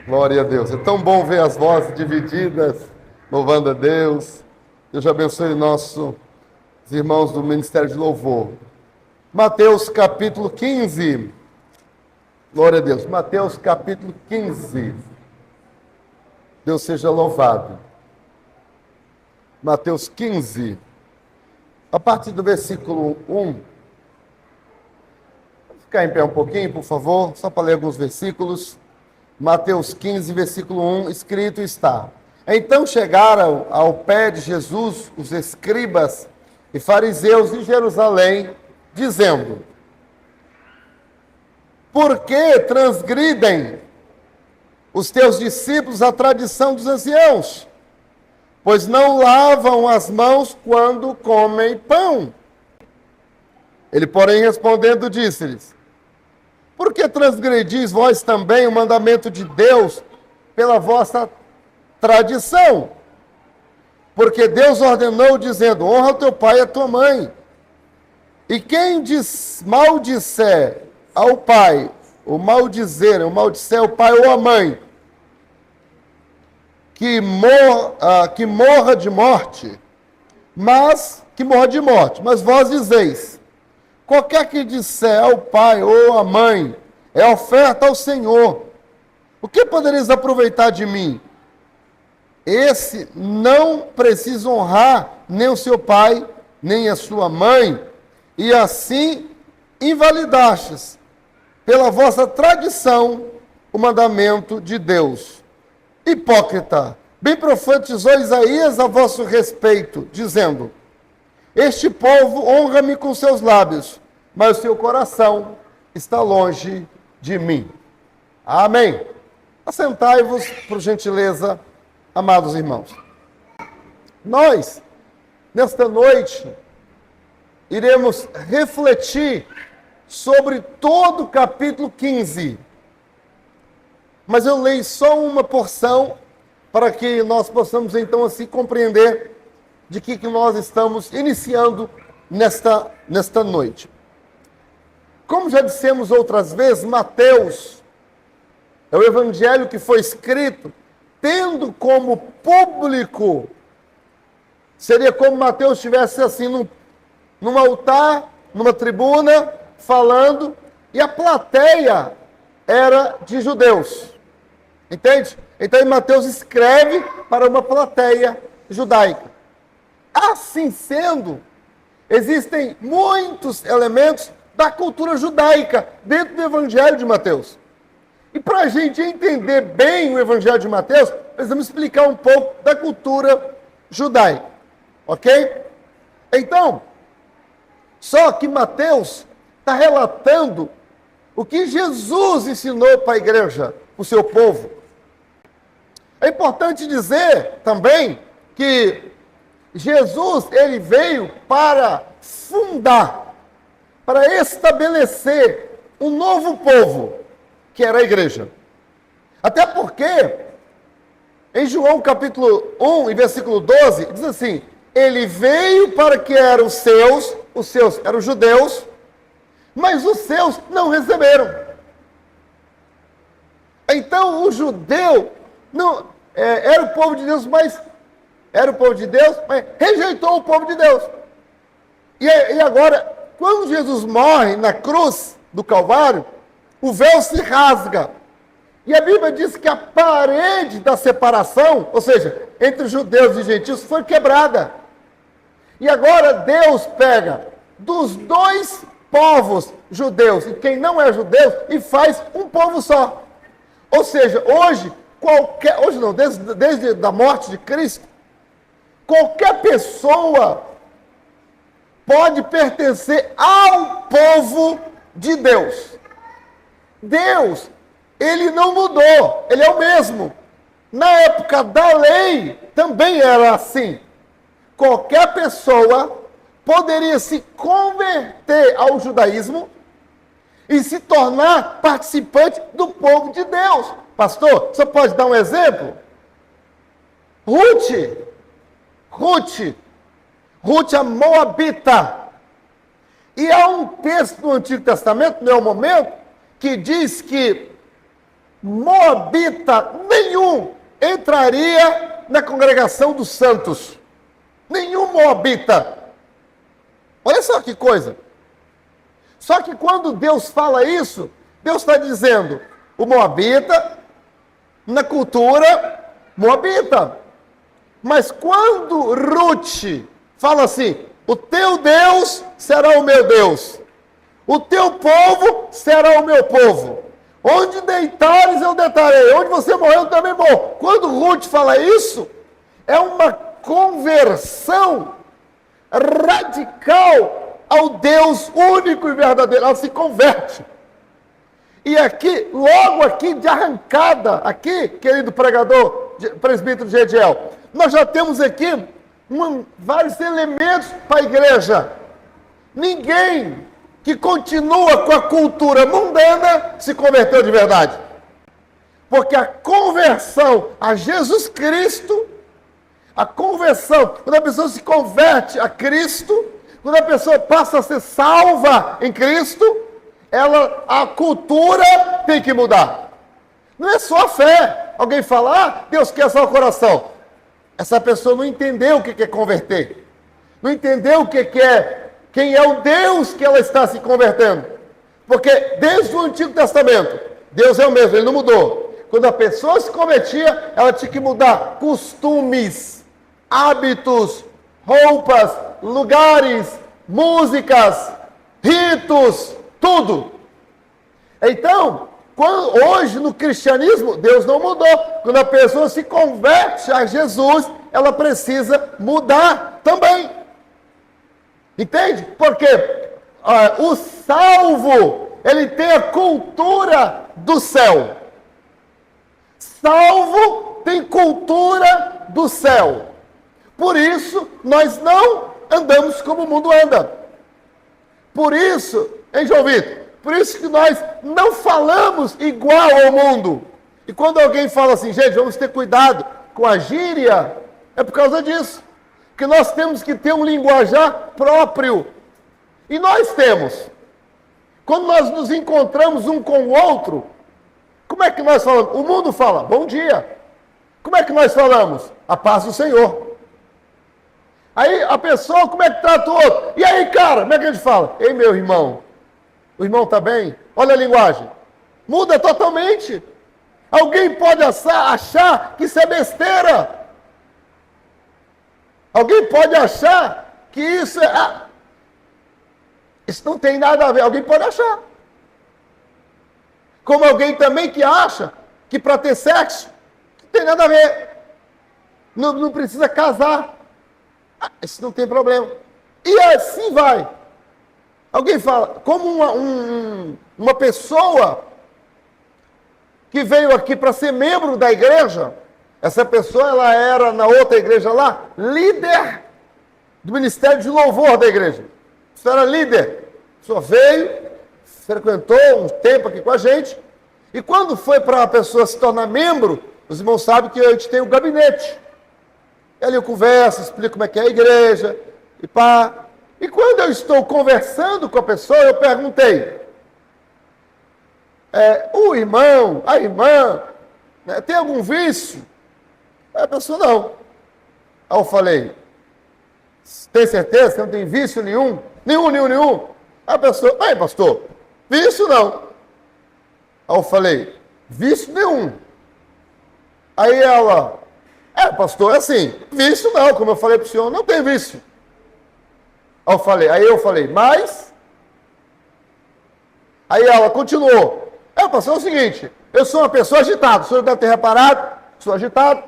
Glória a Deus. É tão bom ver as vozes divididas, louvando a Deus. Deus abençoe nossos irmãos do Ministério de Louvor. Mateus capítulo 15. Glória a Deus. Mateus capítulo 15. Deus seja louvado. Mateus 15. A partir do versículo 1. Vamos ficar em pé um pouquinho, por favor, só para ler alguns versículos. Mateus 15, versículo 1, escrito está: Então chegaram ao pé de Jesus os escribas e fariseus de Jerusalém, dizendo: Por que transgridem os teus discípulos a tradição dos anciãos? Pois não lavam as mãos quando comem pão. Ele, porém, respondendo, disse-lhes: Por que transgredis vós também o mandamento de Deus pela vossa tradição? Porque Deus ordenou, dizendo: Honra o teu pai e a tua mãe. E quem maldisser ao pai, ou maldizer o pai ou a mãe, que morra de morte, mas vós dizeis: Qualquer que disser ao pai ou à mãe, é oferta ao Senhor. O que podereis aproveitar de mim? Esse não precisa honrar nem o seu pai, nem a sua mãe, e assim invalidastes, pela vossa tradição, o mandamento de Deus. Hipócrita, bem profetizou Isaías a vosso respeito, dizendo: Este povo honra-me com seus lábios, mas o seu coração está longe de mim. Amém. Assentai-vos, por gentileza, amados irmãos. Nós, nesta noite, iremos refletir sobre todo o capítulo 15. Mas eu leio só uma porção para que nós possamos, então, assim, compreender de que nós estamos iniciando nesta noite. Como já dissemos outras vezes, Mateus é o evangelho que foi escrito tendo como público, seria como Mateus estivesse assim num altar, numa tribuna, falando, e a plateia era de judeus. Entende? Então Mateus escreve para uma plateia judaica. Assim sendo, existem muitos elementos da cultura judaica dentro do Evangelho de Mateus. E para a gente entender bem o Evangelho de Mateus, precisamos explicar um pouco da cultura judaica. Ok? Então, só que Mateus está relatando o que Jesus ensinou para a igreja, para o seu povo. É importante dizer também que Jesus, ele veio para fundar, para estabelecer um novo povo, que era a igreja. Até porque, em João capítulo 1 e versículo 12, diz assim: Ele veio para que eram os seus eram os judeus, mas os seus não receberam. Então o judeu não era o povo de Deus, mas rejeitou o povo de Deus. E agora, quando Jesus morre na cruz do Calvário, o véu se rasga. E a Bíblia diz que a parede da separação, ou seja, entre judeus e gentios, foi quebrada. E agora Deus pega dos dois povos judeus e quem não é judeu e faz um povo só. Ou seja, desde a morte de Cristo, qualquer pessoa pode pertencer ao povo de Deus. Deus, ele não mudou, ele é o mesmo. Na época da lei, também era assim. Qualquer pessoa poderia se converter ao judaísmo e se tornar participante do povo de Deus. Pastor, você pode dar um exemplo? Ruth, a Moabita. E há um texto no Antigo Testamento, não é o momento, que diz que moabita nenhum entraria na congregação dos santos. Nenhum moabita. Olha só que coisa. Só que quando Deus fala isso, Deus está dizendo, o moabita, na cultura, moabita. Mas quando Ruth fala assim, o teu Deus será o meu Deus, o teu povo será o meu povo, onde deitares eu deitarei, onde você morreu eu também morro. Quando Ruth fala isso, é uma conversão radical ao Deus único e verdadeiro. Ela se converte. E aqui, logo aqui de arrancada, aqui, querido pregador, presbítero Gediel, nós já temos aqui vários elementos para a igreja. Ninguém que continua com a cultura mundana se converteu de verdade. Porque a conversão a Jesus Cristo, a conversão, quando a pessoa se converte a Cristo, quando a pessoa passa a ser salva em Cristo, a cultura tem que mudar. Não é só a fé. Alguém fala, Deus quer salvar o coração. Essa pessoa não entendeu o que é converter. Não entendeu o que é, quem é o Deus que ela está se convertendo. Porque desde o Antigo Testamento, Deus é o mesmo, ele não mudou. Quando a pessoa se convertia, ela tinha que mudar costumes, hábitos, roupas, lugares, músicas, ritos, tudo. Então, hoje no cristianismo, Deus não mudou. Quando a pessoa se converte a Jesus, ela precisa mudar também. Entende? Porque o salvo, ele tem a cultura do céu. Salvo tem cultura do céu. Por isso, nós não andamos como o mundo anda. Por isso, hein, João Vitor? Por isso que nós não falamos igual ao mundo. E quando alguém fala assim, gente, vamos ter cuidado com a gíria, é por causa disso. Porque nós temos que ter um linguajar próprio. E nós temos. Quando nós nos encontramos um com o outro, como é que nós falamos? O mundo fala, bom dia. Como é que nós falamos? A paz do Senhor. Aí a pessoa, como é que trata o outro? E aí, cara, como é que a gente fala? Ei, meu irmão. O irmão está bem? Olha a linguagem. Muda totalmente. Alguém pode achar que isso é besteira. Alguém pode achar que isso é... isso não tem nada a ver. Alguém pode achar. Como alguém também que acha que para ter sexo não tem nada a ver. Não precisa casar. Isso não tem problema. E assim vai. Alguém fala, como uma pessoa que veio aqui para ser membro da igreja, essa pessoa, ela era na outra igreja lá, líder do ministério de louvor da igreja. Isso era líder. A pessoa veio, frequentou um tempo aqui com a gente, e quando foi para a pessoa se tornar membro, os irmãos sabem que a gente tem um gabinete. E ali eu converso, explico como é que é a igreja, e pá. E quando eu estou conversando com a pessoa, eu perguntei, o irmão, a irmã, né, tem algum vício? A pessoa, não. Aí eu falei, tem certeza que não tem vício nenhum? Nenhum. Aí a pessoa, pastor, vício não. Aí eu falei, vício nenhum. Aí ela, pastor, é assim, vício não, como eu falei para o senhor, não tem vício. Aí eu falei, mas... Aí ela continuou. Pastor, é o seguinte, eu sou uma pessoa agitada, o senhor deve ter reparado, sou agitado.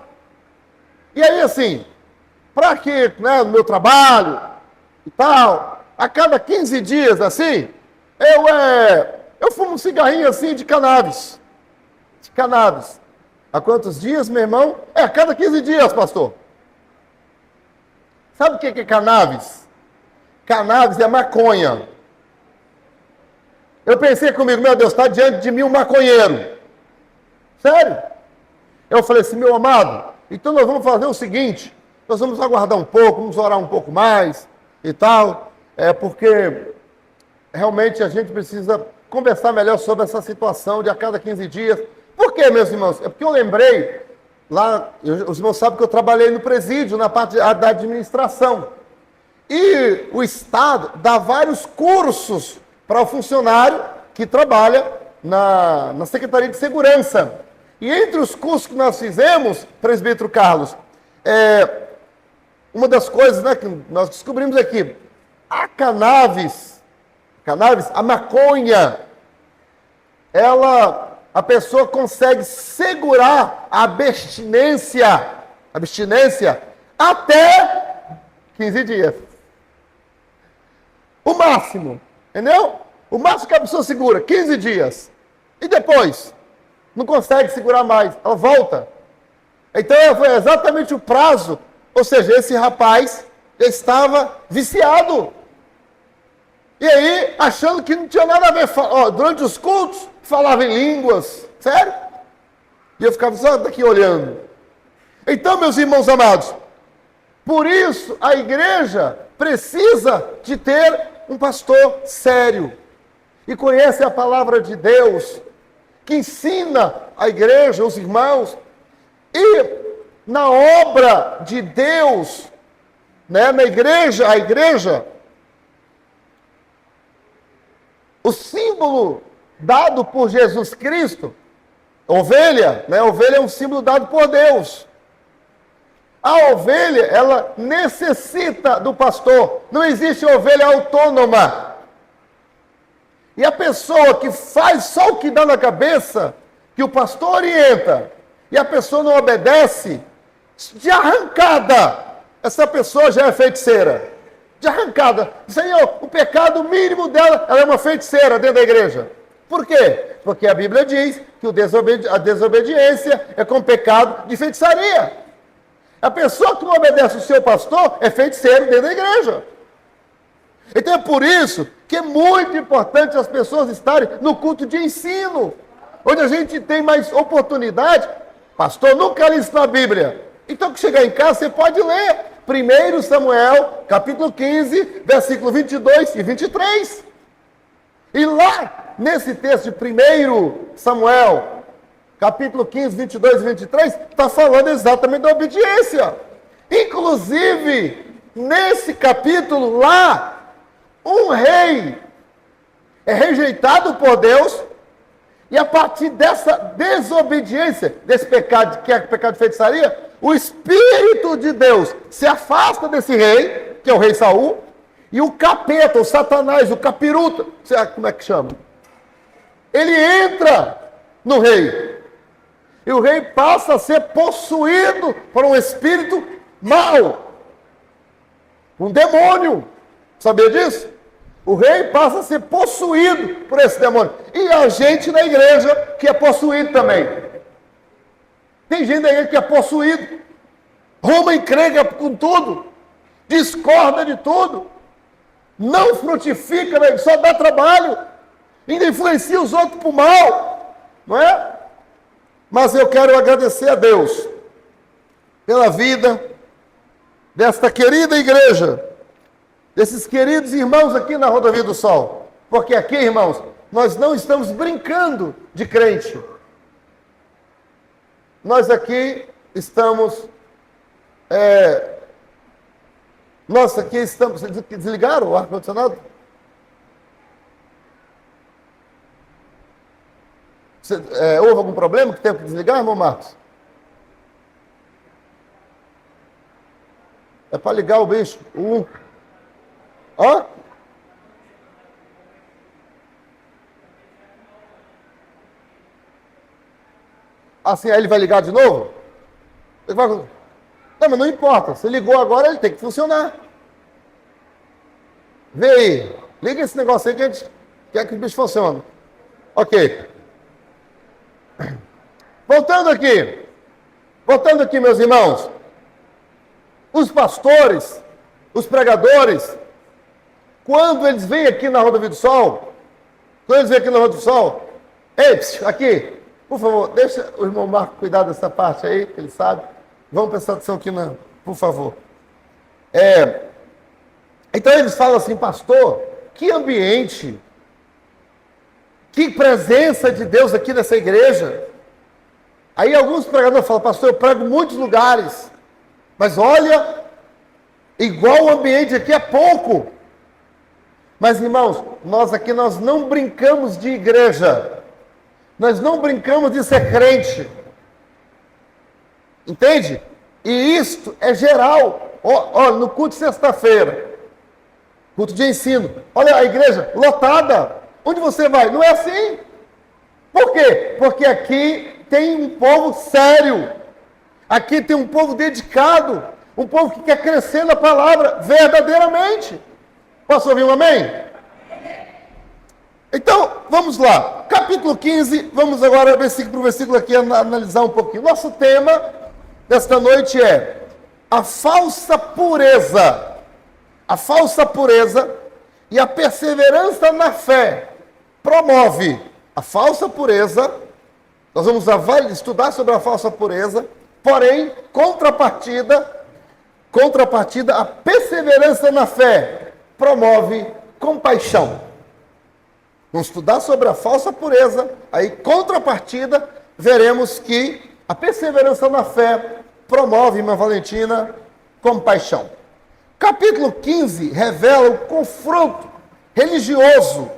E aí, assim, para que, né, no meu trabalho e tal, a cada 15 dias, assim, eu fumo um cigarrinho, assim, de cannabis. De cannabis. Há quantos dias, meu irmão? A cada 15 dias, pastor. Sabe o que é cannabis? Cannabis é maconha. Eu pensei comigo, meu Deus, está diante de mim um maconheiro. Sério? Eu falei assim, meu amado, então nós vamos fazer o seguinte, nós vamos aguardar um pouco, vamos orar um pouco mais e tal, porque realmente a gente precisa conversar melhor sobre essa situação de a cada 15 dias Por quê, meus irmãos? É porque eu lembrei, lá, os irmãos sabem que eu trabalhei no presídio, na parte da administração. E o Estado dá vários cursos para o funcionário que trabalha na Secretaria de Segurança. E entre os cursos que nós fizemos, presbítero Carlos, uma das coisas, né, que nós descobrimos aqui, a cannabis, a maconha, a pessoa consegue segurar a abstinência até 15 dias. O máximo, entendeu? O máximo que a pessoa segura, 15 dias. E depois, não consegue segurar mais, ela volta. Então, foi exatamente o prazo. Ou seja, esse rapaz estava viciado. E aí, achando que não tinha nada a ver, durante os cultos, falava em línguas. Sério? E eu ficava só daqui olhando. Então, meus irmãos amados, por isso a igreja precisa de ter um pastor sério e conhece a palavra de Deus, que ensina a igreja, os irmãos, e na obra de Deus, né, a igreja, o símbolo dado por Jesus Cristo, ovelha, né, ovelha é um símbolo dado por Deus. A ovelha, ela necessita do pastor. Não existe ovelha autônoma. E a pessoa que faz só o que dá na cabeça, que o pastor orienta, e a pessoa não obedece, de arrancada, essa pessoa já é feiticeira. De arrancada. Senhor, o pecado mínimo dela, ela é uma feiticeira dentro da igreja. Por quê? Porque a Bíblia diz que a desobediência é como pecado de feitiçaria. A pessoa que não obedece o seu pastor é feiticeiro dentro da igreja. Então é por isso que é muito importante as pessoas estarem no culto de ensino, onde a gente tem mais oportunidade. Pastor, nunca li isso na Bíblia. Então, que chegar em casa, você pode ler 1 Samuel, capítulo 15, versículo 22 e 23. E lá, nesse texto de 1 Samuel, capítulo 15, 22 e 23, está falando exatamente da obediência. Inclusive, nesse capítulo lá, um rei é rejeitado por Deus, e a partir dessa desobediência, desse pecado, que é o pecado de feitiçaria, o Espírito de Deus se afasta desse rei, que é o rei Saul, e o capeta, o Satanás, o capiruta, como é que chama? Ele entra no rei. E o rei passa a ser possuído por um espírito mau. Um demônio. Sabia disso? O rei passa a ser possuído por esse demônio. E a gente na igreja que é possuído também. Tem gente aí que é possuído. Roma encrenca com tudo. Discorda de tudo. Não frutifica, só dá trabalho. Ainda influencia os outros para o mal. Não é? Mas eu quero agradecer a Deus pela vida desta querida igreja, desses queridos irmãos aqui na Rodovia do Sol. Porque aqui, irmãos, nós não estamos brincando de crente. Nós aqui estamos... nós aqui estamos... Desligaram o ar-condicionado? Houve algum problema que teve que desligar, irmão Marcos? É para ligar o bicho. Ó. Assim, aí ele vai ligar de novo? Não, mas não importa. Se ligou agora, ele tem que funcionar. Vê aí. Liga esse negócio aí que a gente quer que o bicho funcione. Ok. Voltando aqui, meus irmãos. Os pastores, os pregadores, quando eles vêm aqui na Rodovia do Sol, ei, aqui, por favor, deixa o irmão Marco cuidar dessa parte aí, que ele sabe. Vamos prestar atenção aqui, por favor. Então eles falam assim, pastor, que ambiente, que presença de Deus aqui nessa igreja. Aí alguns pregadores falam, pastor, eu prego em muitos lugares, mas olha, igual o ambiente aqui é pouco. Mas irmãos, nós aqui nós não brincamos de igreja, nós não brincamos de ser crente, entende? E isto é geral. Olha, no culto de sexta-feira, culto de ensino, olha a igreja lotada, onde você vai? Não é assim. Por quê? Porque aqui tem um povo sério, aqui tem um povo dedicado, um povo que quer crescer na palavra verdadeiramente. Posso ouvir um amém? Então, vamos lá. Capítulo 15, vamos agora versículo por versículo aqui analisar um pouquinho. Nosso tema desta noite é a falsa pureza. A falsa pureza e a perseverança na fé promove a falsa pureza. Nós vamos estudar sobre a falsa pureza, porém, contrapartida, a perseverança na fé promove compaixão. Vamos estudar sobre a falsa pureza, aí, contrapartida, veremos que a perseverança na fé promove, irmã Valentina, compaixão. Capítulo 15 revela o confronto religioso.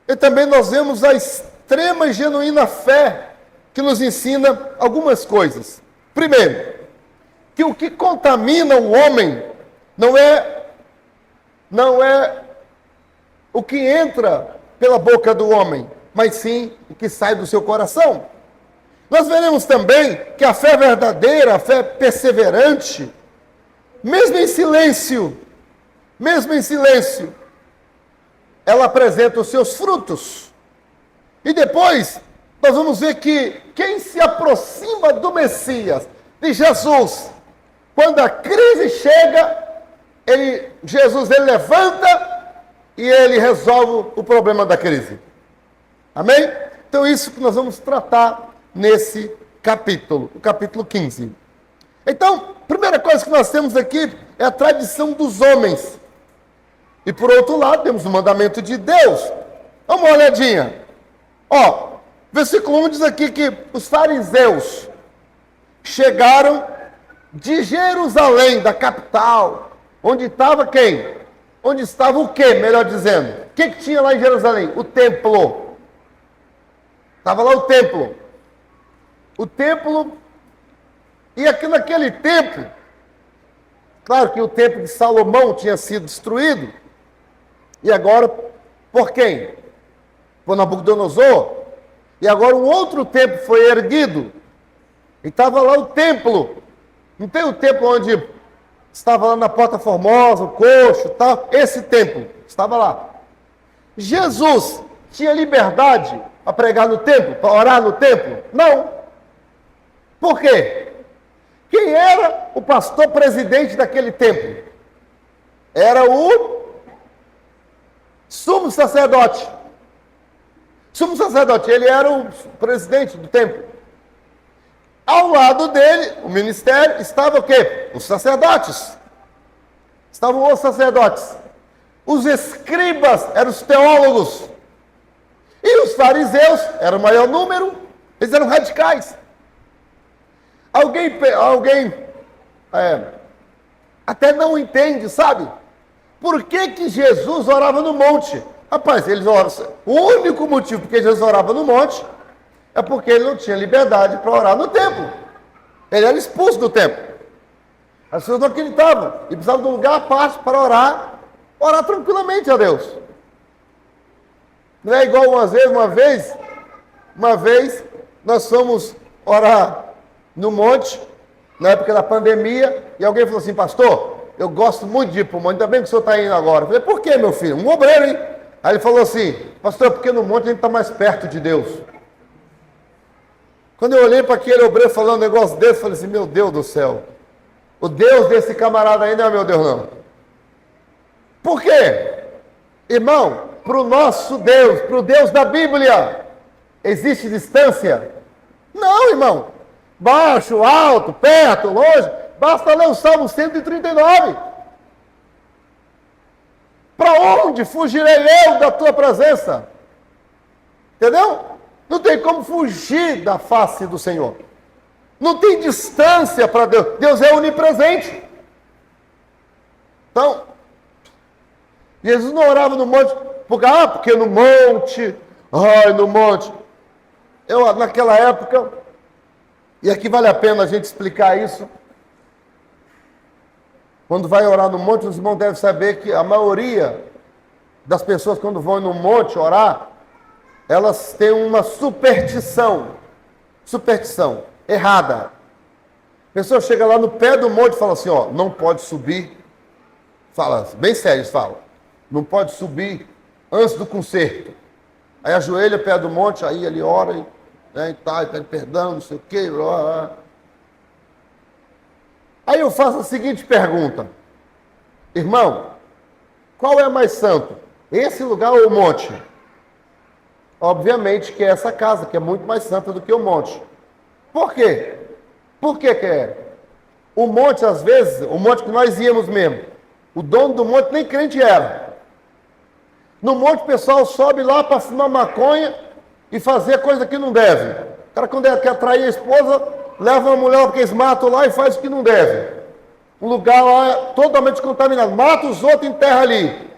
E também nós vemos a extrema e genuína fé que nos ensina algumas coisas. Primeiro, que o que contamina o homem não é o que entra pela boca do homem, mas sim o que sai do seu coração. Nós veremos também que a fé verdadeira, a fé perseverante, mesmo em silêncio, ela apresenta os seus frutos. E depois, nós vamos ver que quem se aproxima do Messias, de Jesus, quando a crise chega, Jesus levanta e ele resolve o problema da crise. Amém? Então, isso que nós vamos tratar nesse capítulo, o capítulo 15. Então, primeira coisa que nós temos aqui é a tradição dos homens. E por outro lado, temos o mandamento de Deus. Dá uma olhadinha. Versículo 1 diz aqui que os fariseus chegaram de Jerusalém, da capital, onde estava quem? Onde estava o quê, melhor dizendo? O que tinha lá em Jerusalém? O templo. Estava lá o templo. O templo, e aqui naquele templo, claro que o templo de Salomão tinha sido destruído, e agora, por quem? Por Nabucodonosor, e agora um outro templo foi erguido, e estava lá o templo, não tem o templo onde estava lá na Porta Formosa, o coxo e tal, esse templo, estava lá. Jesus tinha liberdade para pregar no templo, para orar no templo? Não. Por quê? Quem era o pastor presidente daquele templo? Era o sumo sacerdote. Sumo sacerdote, ele era o presidente do templo. Ao lado dele, o ministério, estava o quê? Os sacerdotes. Estavam os sacerdotes. Os escribas eram os teólogos. E os fariseus eram o maior número, eles eram radicais. Alguém até não entende, sabe? Por que Jesus orava no monte? Rapaz, eles oravam. O único motivo porque Jesus orava no monte é porque ele não tinha liberdade para orar no templo. Ele era expulso do templo. As pessoas não acreditavam e precisavam de um lugar à parte para orar tranquilamente a Deus. Não é igual uma vez nós fomos orar no monte, na época da pandemia, e alguém falou assim, pastor, eu gosto muito de ir para o monte, ainda bem que o senhor está indo agora. Eu falei, por que, meu filho? Um obreiro, hein? Aí ele falou assim, pastor, é porque no monte a gente está mais perto de Deus. Quando eu olhei para aquele obreiro falando um negócio desse, eu falei assim, meu Deus do céu, o Deus desse camarada aí não é meu Deus, não. Por quê? Irmão, para o nosso Deus, para o Deus da Bíblia, existe distância? Não, irmão. Baixo, alto, perto, longe, basta ler o Salmo 139. Para onde fugirei eu da tua presença? Entendeu? Não tem como fugir da face do Senhor. Não tem distância para Deus. Deus é onipresente. Então, Jesus não orava no monte, porque no monte, no monte. Naquela época, e aqui vale a pena a gente explicar isso, quando vai orar no monte, os irmãos devem saber que a maioria das pessoas, quando vão no monte orar, elas têm uma superstição errada. A pessoa chega lá no pé do monte e fala assim, não pode subir. Fala, bem sério, eles falam, não pode subir antes do concerto. Aí ajoelha perto do monte, aí ele ora e pede perdão, não sei o quê. Blá, blá. Aí eu faço a seguinte pergunta, irmão, qual é mais santo? Esse lugar ou o monte? Obviamente que é essa casa, que é muito mais santa do que o monte. Por quê? Por que é? O monte, às vezes, o monte que nós íamos mesmo, o dono do monte nem crente era. No monte o pessoal sobe lá para fumar maconha e fazer coisa que não deve. O cara, quando quer atrair a esposa, leva uma mulher que eles matam lá e faz o que não deve. Um lugar lá totalmente contaminado. Mata os outros e enterra ali.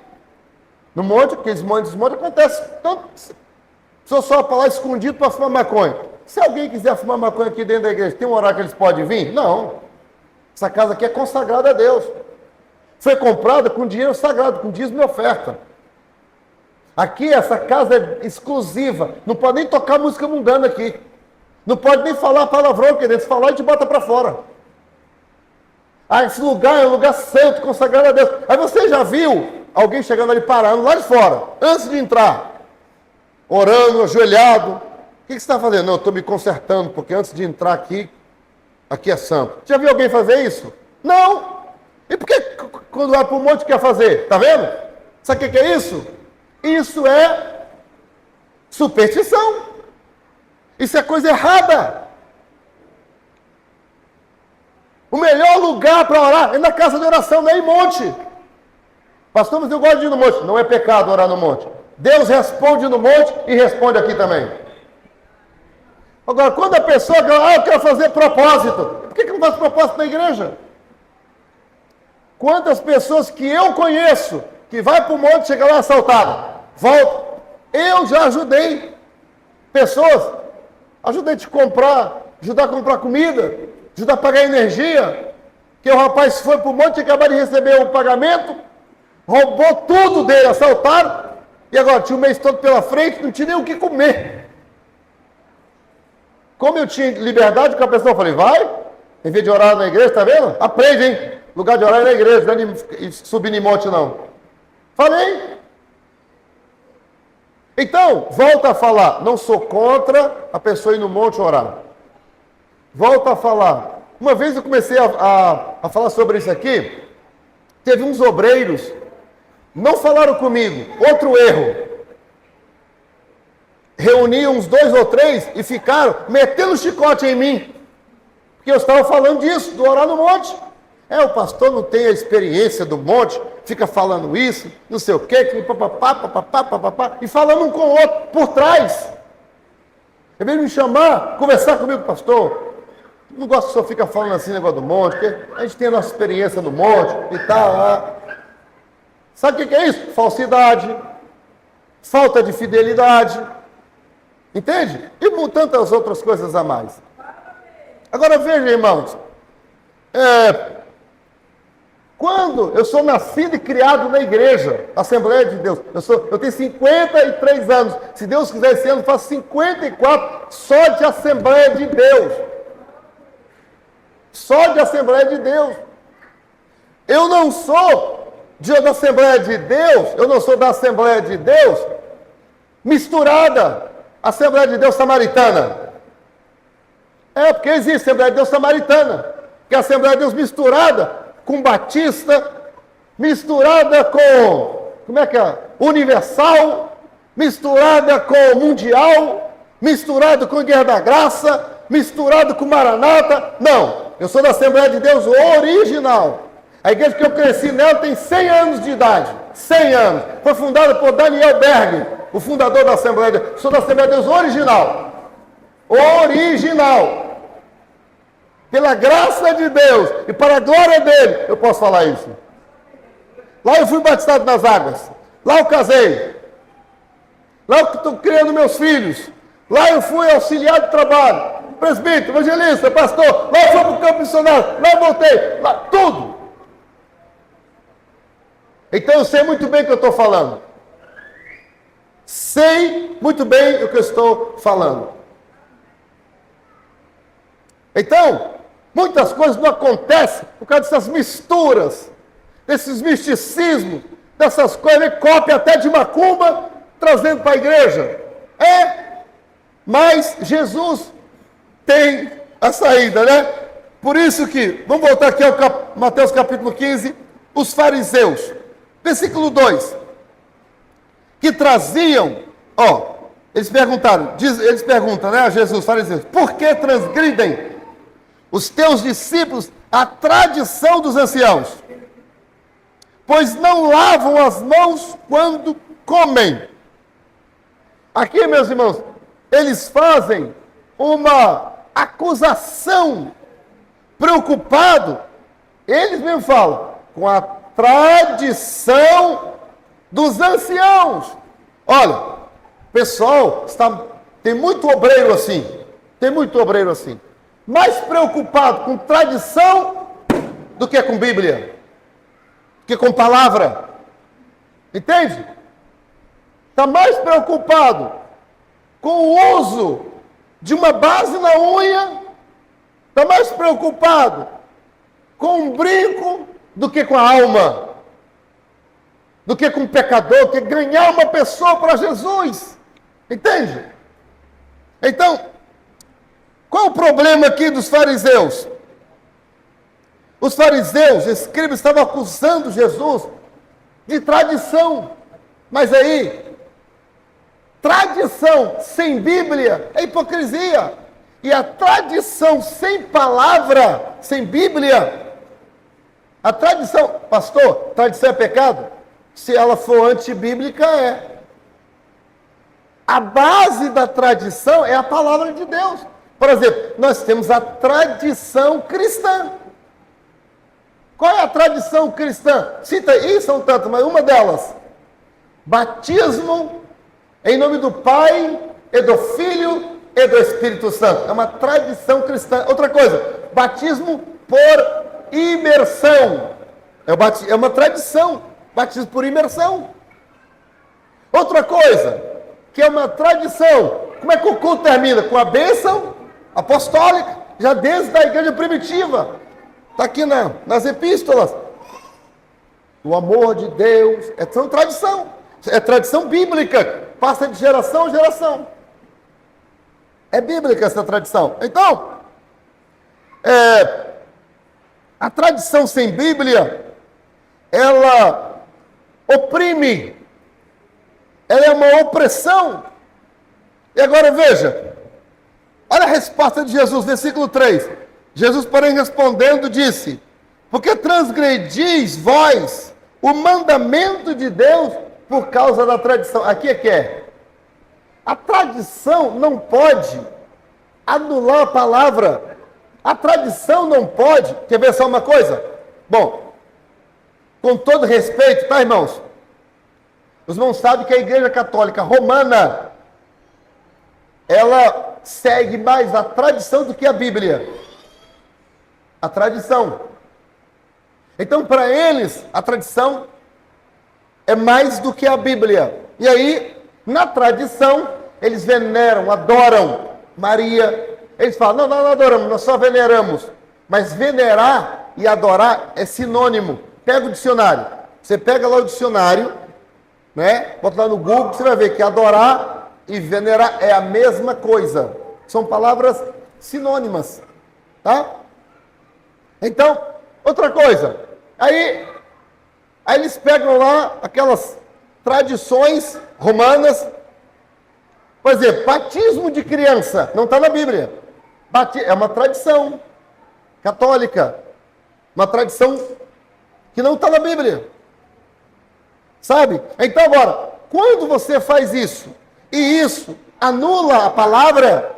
No monte, porque desmonte acontece. Então, a pessoa sobe para lá escondido para fumar maconha. Se alguém quiser fumar maconha aqui dentro da igreja, tem um horário que eles podem vir? Não. Essa casa aqui é consagrada a Deus. Foi comprada com dinheiro sagrado, com dízimo e oferta. Aqui, essa casa é exclusiva. Não pode nem tocar música mundana aqui. Não pode nem falar palavrão aqui dentro. Se falar, a gente bota para fora. Esse lugar é um lugar santo, consagrado a Deus. Aí você já viu alguém chegando ali parando lá de fora, antes de entrar, orando, ajoelhado. O que você está fazendo? Não, eu estou me consertando, porque antes de entrar aqui é santo. Já viu alguém fazer isso? Não. E por que quando vai para o monte quer fazer? Está vendo? Sabe o que é isso? Isso é superstição. Isso é coisa errada. O melhor lugar para orar é na casa de oração, não é em monte. Pastor, mas eu gosto de ir no monte. Não é pecado orar no monte. Deus responde no monte e responde aqui também. Agora, quando a pessoa fala, eu quero fazer propósito. Por que não faz propósito na igreja? Quantas pessoas que eu conheço, que vai para o monte, chega lá assaltado, volta. Eu já ajudei pessoas. Ajudei a comprar, ajudar a comprar comida, ajudar a pagar energia. Que o rapaz foi para o monte e acabou de receber o pagamento, roubou tudo dele, assaltaram, e agora tinha o mês todo pela frente, não tinha nem o que comer. Como eu tinha liberdade com a pessoa, eu falei, vai, em vez de orar na igreja, tá vendo? Aprende, hein? Lugar de orar é na igreja, não é de subir em monte, não. Falei. Então, volta a falar, não sou contra a pessoa ir no monte orar. Volta a falar. Uma vez eu comecei a falar sobre isso aqui, teve uns obreiros, não falaram comigo, outro erro. Reuniam uns 2 ou 3 e ficaram metendo chicote em mim. Porque eu estava falando disso, do orar no monte. O pastor não tem a experiência do monte, fica falando isso, não sei o quê, papapá, e falando um com o outro por trás. Ele veio me chamar, conversar comigo, pastor. Não gosto que o senhor fica falando assim, negócio do monte, porque a gente tem a nossa experiência no monte e tal. Sabe o que é isso? Falsidade, falta de fidelidade. Entende? E tantas outras coisas a mais. Agora veja, irmãos. Quando eu sou nascido e criado na igreja, Assembleia de Deus, eu tenho 53 anos. Se Deus quiser, esse ano eu faço 54 só de Assembleia de Deus. Só de Assembleia de Deus. Eu não sou da Assembleia de Deus, eu não sou da Assembleia de Deus misturada. Assembleia de Deus Samaritana. Porque existe Assembleia de Deus Samaritana. Que é a Assembleia de Deus misturada com Batista, misturada com, Universal, misturada com Mundial, misturado com Guerra da Graça, misturado com Maranata. Não, eu sou da Assembleia de Deus original. A igreja que eu cresci nela tem 100 anos de idade. 100 anos. Foi fundada por Daniel Berg, o fundador da Assembleia de Deus. Sou da Assembleia de Deus original. Original. Pela graça de Deus e para a glória dele, eu posso falar isso. Lá eu fui batizado nas águas. Lá eu casei. Lá eu estou criando meus filhos. Lá eu fui auxiliar de trabalho. Presbítero, evangelista, pastor. Lá eu fui para o campo missionário. Lá eu voltei. Lá, tudo. Então eu sei muito bem o que eu estou falando. Sei muito bem o que eu estou falando. Então, muitas coisas não acontecem por causa dessas misturas, desses misticismos, dessas coisas, ele copia até de macumba, trazendo para a igreja. Mas Jesus tem a saída, né? Por isso que, vamos voltar aqui ao Mateus capítulo 15, os fariseus, versículo 2, que traziam, eles perguntam, né, a Jesus, fariseus, por que transgridem os teus discípulos a tradição dos anciãos? Pois não lavam as mãos quando comem. Aqui, meus irmãos, eles fazem uma acusação, preocupado, eles mesmo falam, com a tradição dos anciãos. Olha, pessoal, tem muito obreiro assim, mais preocupado com tradição do que com Bíblia, do que com palavra, entende? Está mais preocupado com o uso de uma base na unha, está mais preocupado com um brinco do que com a alma, do que com o pecador, que ganhar uma pessoa para Jesus, entende? Então, qual o problema aqui dos fariseus? Os fariseus, escribas, estavam acusando Jesus de tradição, mas aí, tradição sem Bíblia é hipocrisia. E a tradição sem palavra, sem Bíblia, a tradição, pastor, tradição é pecado? Se ela for antibíblica, é. A base da tradição é a palavra de Deus. Por exemplo, nós temos a tradição cristã. Qual é a tradição cristã? Cita aí, são tantas, mas uma delas. Batismo em nome do Pai, e do Filho, e do Espírito Santo. É uma tradição cristã. Outra coisa, batismo por imersão. É uma tradição. Batismo por imersão. Outra coisa, que é uma tradição. Como é que o culto termina? Com a bênção apostólica, já desde a igreja primitiva. Está aqui nas epístolas. O amor de Deus. É tradição. É tradição bíblica. Passa de geração em geração. É bíblica essa tradição. Então, a tradição sem Bíblia, ela oprime. Ela é uma opressão. E agora veja. Olha a resposta de Jesus, versículo 3. Jesus, porém, respondendo, disse: porque transgredis vós o mandamento de Deus por causa da tradição. Aqui é que é. A tradição não pode anular a palavra. A tradição não pode. Quer ver só uma coisa? Bom, com todo respeito, tá, irmãos? Os irmãos sabem que a Igreja Católica Romana, ela segue mais a tradição do que a Bíblia. A tradição. Então, para eles, a tradição é mais do que a Bíblia. E aí, na tradição, eles veneram, adoram Maria. Eles falam, não adoramos, nós só veneramos. Mas venerar e adorar é sinônimo. Pega o dicionário. Você pega lá o dicionário, né? Bota lá no Google, você vai ver que adorar e venerar é a mesma coisa. São palavras sinônimas. Tá? Então, outra coisa. Aí eles pegam lá aquelas tradições romanas. Por exemplo, batismo de criança. Não está na Bíblia. É uma tradição católica. Uma tradição que não está na Bíblia. Sabe? Então agora, quando você faz isso, e isso anula a palavra,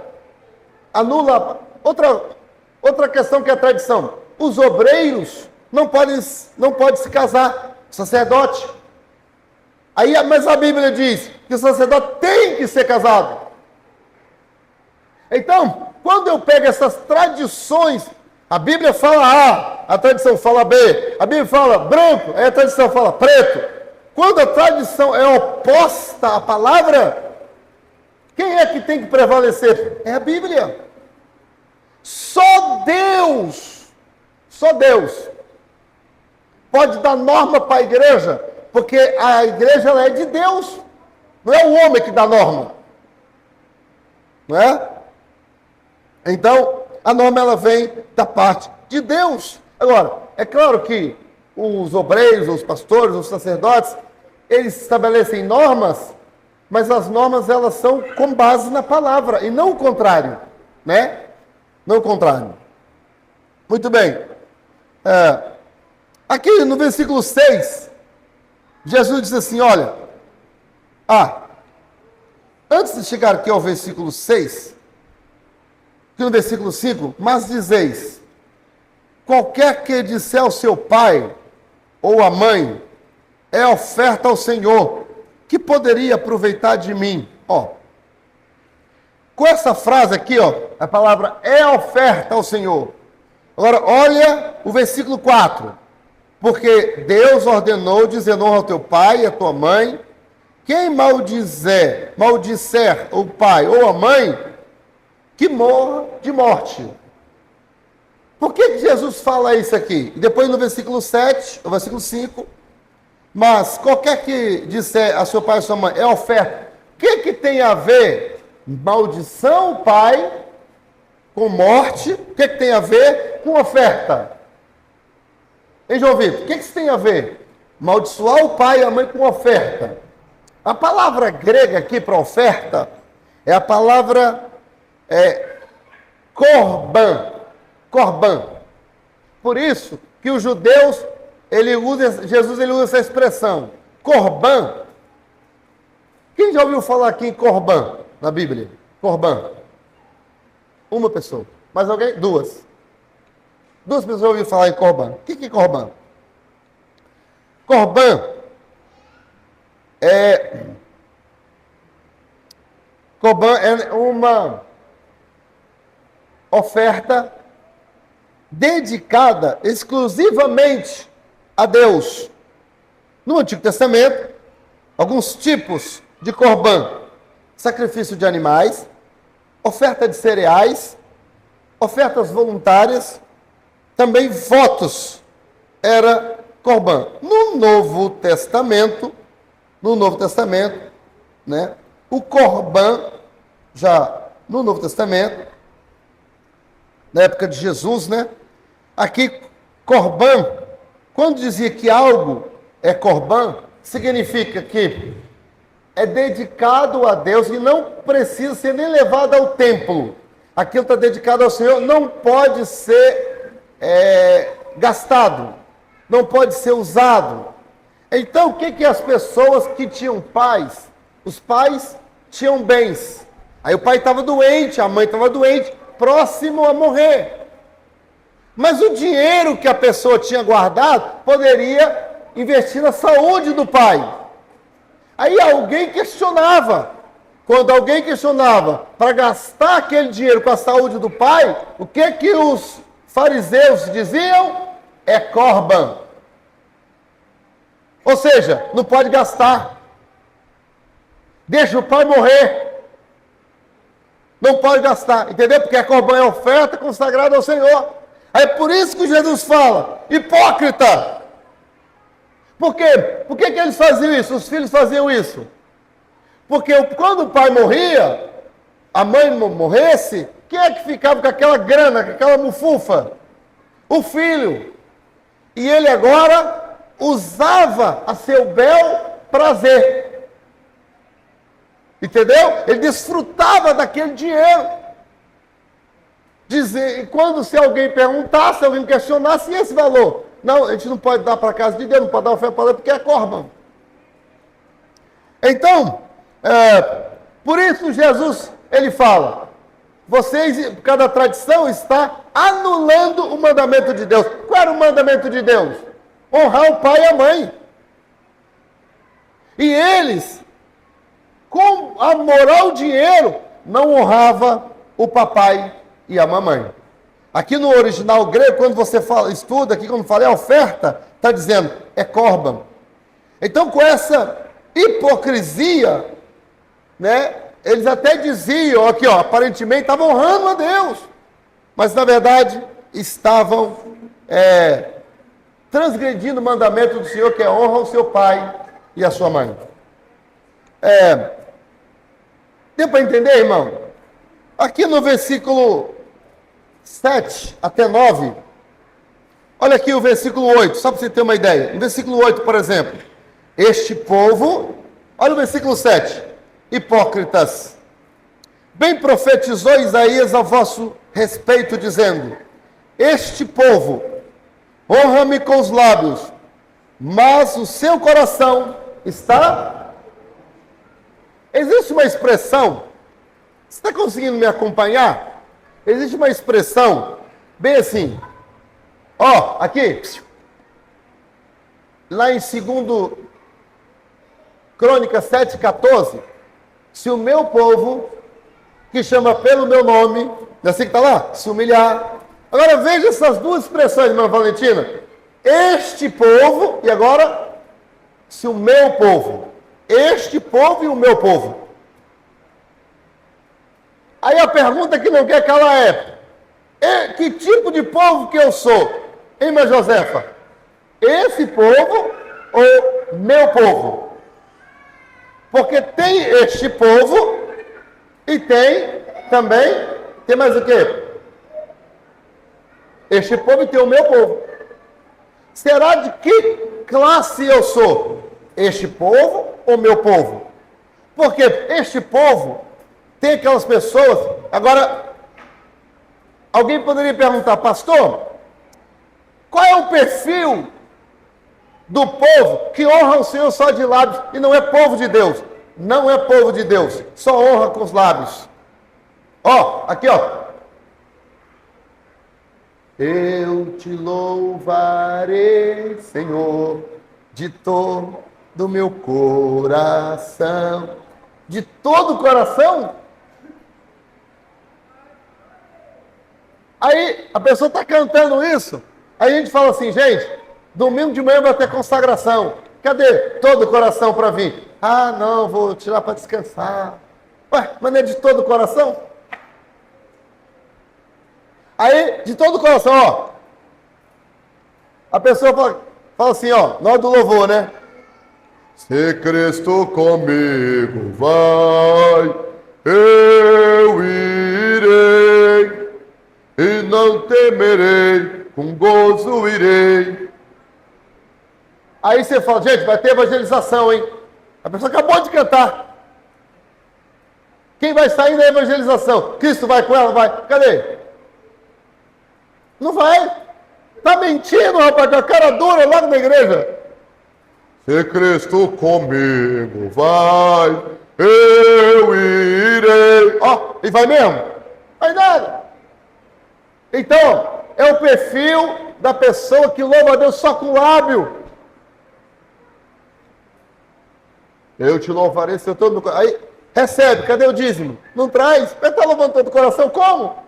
anula outra questão que é a tradição. Os obreiros não podem se casar, sacerdote. Aí, mas a Bíblia diz que o sacerdote tem que ser casado. Então, quando eu pego essas tradições, a Bíblia fala A, a tradição fala B, a Bíblia fala branco, aí a tradição fala preto. Quando a tradição é oposta à palavra, quem é que tem que prevalecer? É a Bíblia. Só Deus pode dar norma para a igreja, porque a igreja ela é de Deus, não é o homem que dá norma, não é? Então, a norma ela vem da parte de Deus. Agora, é claro que os obreiros, os pastores, os sacerdotes, eles estabelecem normas, mas as normas elas são com base na palavra, e não o contrário, né? Não o contrário. Muito bem. Aqui no versículo 6, Jesus diz assim, olha, antes de chegar aqui ao versículo 6, aqui no versículo 5, mas dizeis, qualquer que disser ao seu pai ou à mãe, é oferta ao Senhor, que poderia aproveitar de mim. Com essa frase aqui, a palavra é oferta ao Senhor. Agora, olha o versículo 4. Porque Deus ordenou, dizendo, honra ao teu pai e à tua mãe. Quem maldizer o pai ou a mãe, que morra de morte. Por que Jesus fala isso aqui? E depois no versículo 7, no versículo 5, mas qualquer que disser a seu pai e a sua mãe, é oferta. O que tem a ver maldição, pai, com morte? O que tem a ver com oferta? Hein, João Vitor? O que isso tem a ver? Maldiçoar o pai e a mãe com oferta. A palavra grega aqui para oferta é a palavra korban. Por isso que os judeus, Jesus usa essa expressão, korban. Quem já ouviu falar aqui em korban na Bíblia? Korban. Uma pessoa. Mais alguém? Duas. Duas pessoas ouviram falar em korban. O que é korban? Korban é uma oferta dedicada exclusivamente a Deus. No Antigo Testamento, alguns tipos de korban: sacrifício de animais, oferta de cereais, ofertas voluntárias, também votos era korban. No Novo Testamento, né, o korban, já no Novo Testamento, na época de Jesus, né, aqui, korban, quando dizia que algo é korban, significa que é dedicado a Deus e não precisa ser nem levado ao templo. Aquilo está dedicado ao Senhor, não pode ser gastado, não pode ser usado. Então, o que as pessoas que tinham pais, os pais tinham bens, aí o pai estava doente, a mãe estava doente, próximo a morrer, mas o dinheiro que a pessoa tinha guardado, poderia investir na saúde do pai. Aí alguém questionava, quando alguém questionava para gastar aquele dinheiro com a saúde do pai, o que os fariseus diziam? É korban. Ou seja, não pode gastar. Deixa o pai morrer. Não pode gastar, entendeu? Porque a korban é oferta consagrada ao Senhor. Aí é por isso que Jesus fala, hipócrita. Por quê? Por que eles faziam isso? Os filhos faziam isso. Porque quando o pai morria, a mãe morresse, quem é que ficava com aquela grana, com aquela mufufa? O filho. E ele agora usava a seu bel prazer. Entendeu? Ele desfrutava daquele dinheiro. E quando se alguém perguntasse, se alguém questionasse, e esse valor? Não, a gente não pode dar para a casa de Deus, não pode dar oferta para Deus, porque é korban. Então, por isso Jesus, ele fala, vocês, por causa da tradição, está anulando o mandamento de Deus. Qual era o mandamento de Deus? Honrar o pai e a mãe. E eles, com amor ao dinheiro, não honrava o papai e a mamãe. Aqui no original grego, quando você estuda, aqui quando fala é oferta, está dizendo, é corban. Então, com essa hipocrisia, né, eles até diziam, aqui ó, aparentemente estavam honrando a Deus, mas na verdade estavam transgredindo o mandamento do Senhor, que é honra o seu pai e a sua mãe. Deu para entender, irmão? Aqui no versículo 7 até 9, olha aqui o versículo 8, só para você ter uma ideia. No versículo 8, por exemplo, este povo, olha o versículo 7, hipócritas, bem profetizou Isaías a vosso respeito, dizendo, este povo honra-me com os lábios, mas o seu coração está... Existe uma expressão, você está conseguindo me acompanhar? Existe uma expressão, bem assim, ó, aqui, lá em 2 Crônicas 7,14, se o meu povo, que chama pelo meu nome, não é assim que está lá? Se humilhar. Agora veja essas duas expressões, irmã Valentina. Este povo, e agora, se o meu povo. Este povo e o meu povo. Aí a pergunta que não quer calar que tipo de povo que eu sou? Hein, irmã Josefa? Esse povo ou meu povo? Porque tem este povo e tem também, tem mais o quê? Este povo e tem o meu povo. Será de que classe eu sou? Este povo ou meu povo? Porque este povo tem aquelas pessoas... Agora, alguém poderia perguntar, pastor, qual é o perfil do povo que honra o Senhor só de lábios e não é povo de Deus? Não é povo de Deus, só honra com os lábios. Ó, aqui ó. Eu te louvarei, Senhor, de todo o meu coração. De todo o coração? Aí a pessoa está cantando isso, aí a gente fala assim, gente, domingo de manhã vai ter consagração. Cadê todo o coração para vir? Ah, não, vou tirar para descansar. Ué, mas não é de todo o coração? Aí, de todo o coração, ó. A pessoa fala assim, ó, na hora do louvor, né? Se Cristo comigo vai, eu irei, e não temerei, com gozo irei. Aí você fala, gente, vai ter evangelização, hein? A pessoa acabou de cantar. Quem vai sair da evangelização? Cristo vai com ela? Vai. Cadê? Não vai. Tá mentindo, rapaz, com a cara dura lá na igreja. Se Cristo comigo vai, eu irei. Ó, e vai mesmo? Vai nada. Então, é o perfil da pessoa que louva a Deus só com o lábio. Eu te louvarei, se eu estou no coração. Aí, recebe, cadê o dízimo? Não traz. Mas está louvando todo o coração, como?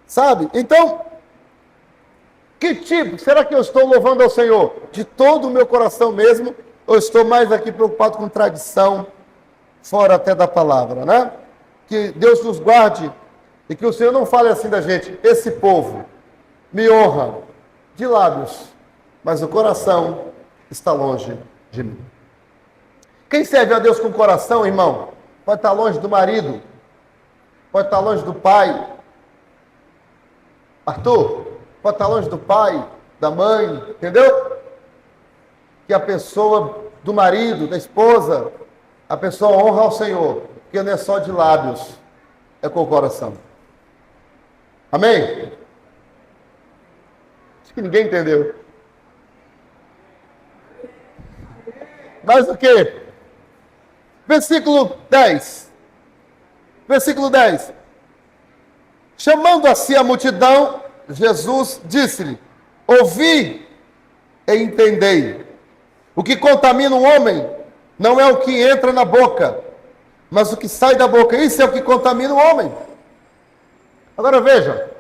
Sabe? Então, que tipo? Será que eu estou louvando ao Senhor? De todo o meu coração mesmo? Ou estou mais aqui preocupado com tradição, fora até da palavra, né? Que Deus nos guarde e que o Senhor não fale assim da gente. Esse povo me honra de lábios, mas o coração está longe de mim. Quem serve a Deus com o coração, irmão, pode estar longe do marido, pode estar longe do pai. Arthur, pode estar longe do pai, da mãe, entendeu? Que a pessoa do marido, da esposa, a pessoa honra ao Senhor, porque não é só de lábios, é com o coração. Amém? Acho que ninguém entendeu. Mais o quê? Versículo 10. Versículo 10. Chamando a si a multidão, Jesus disse-lhe: ouvi e entendei. O que contamina o homem não é o que entra na boca, mas o que sai da boca. Isso é o que contamina o homem. Agora veja.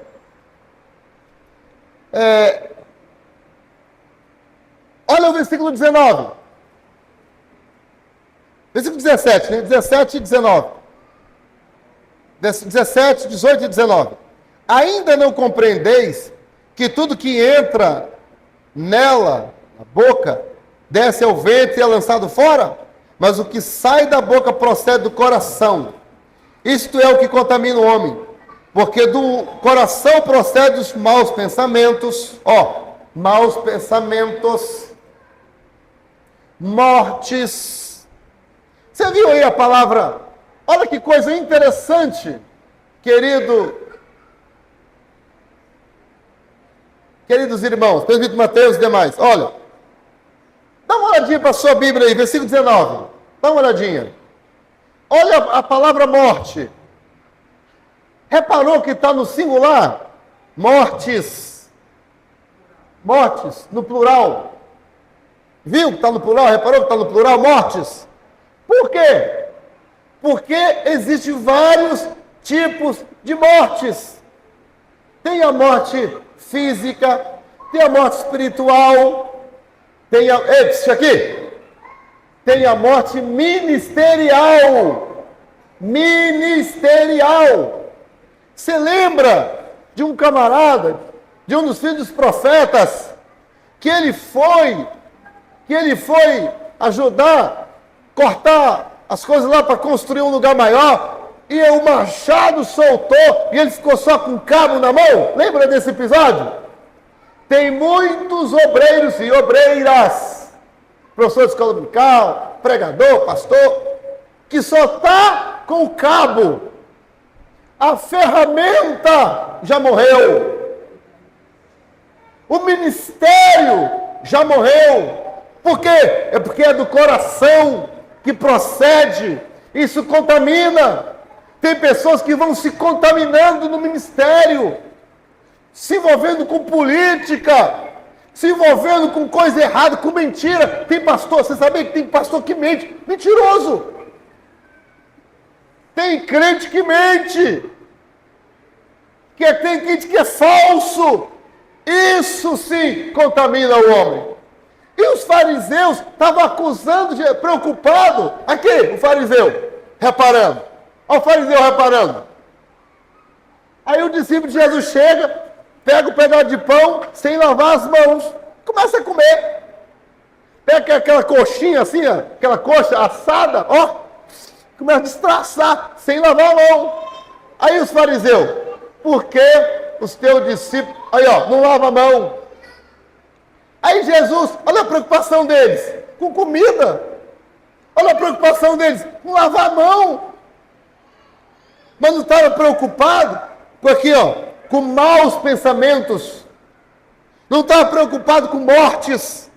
Olha o versículo 19. Versículo 17, né? 17 e 19. 17, 18 e 19. Ainda não compreendeis que tudo que entra nela, na boca, desce ao ventre e é lançado fora? Mas o que sai da boca procede do coração. Isto é o que contamina o homem. Porque do coração procede os maus pensamentos, maus pensamentos, mortes. Você viu aí a palavra? Olha que coisa interessante, queridos irmãos, presbítero Mateus e demais. Olha, dá uma olhadinha para a sua Bíblia aí, versículo 19. Dá uma olhadinha. Olha a palavra morte. Reparou que está no singular? Mortes. Mortes, no plural. Viu que está no plural? Reparou que está no plural? Mortes. Por quê? Porque existem vários tipos de mortes. Tem a morte física, tem a morte espiritual, tem a morte ministerial. Ministerial. Você lembra de um camarada, de um dos filhos dos profetas, que ele foi ajudar, cortar as coisas lá para construir um lugar maior, e o machado soltou, e ele ficou só com o cabo na mão? Lembra desse episódio? Tem muitos obreiros e obreiras, professor de escola dominical, pregador, pastor, que só está com o cabo. A ferramenta já morreu. O ministério já morreu. Por quê? É porque é do coração que procede. Isso contamina. Tem pessoas que vão se contaminando no ministério, se envolvendo com política, se envolvendo com coisa errada, com mentira. Tem pastor, você sabia que tem pastor que mente? Mentiroso. Tem crente que mente. Tem crente que é falso. Isso sim contamina o homem. E os fariseus estavam acusando, preocupado. Aqui, o fariseu, reparando. Olha o fariseu reparando. Aí o discípulo de Jesus chega, pega o pedaço de pão, sem lavar as mãos, começa a comer. Pega aquela coxinha assim, aquela coxa assada, começa a destraçar, sem lavar a mão. Aí os fariseus, por que os teus discípulos, não lava a mão? Aí Jesus, olha a preocupação deles, com comida. Olha a preocupação deles, com lavar a mão. Mas não estava preocupado com maus pensamentos. Não estava preocupado com mortes.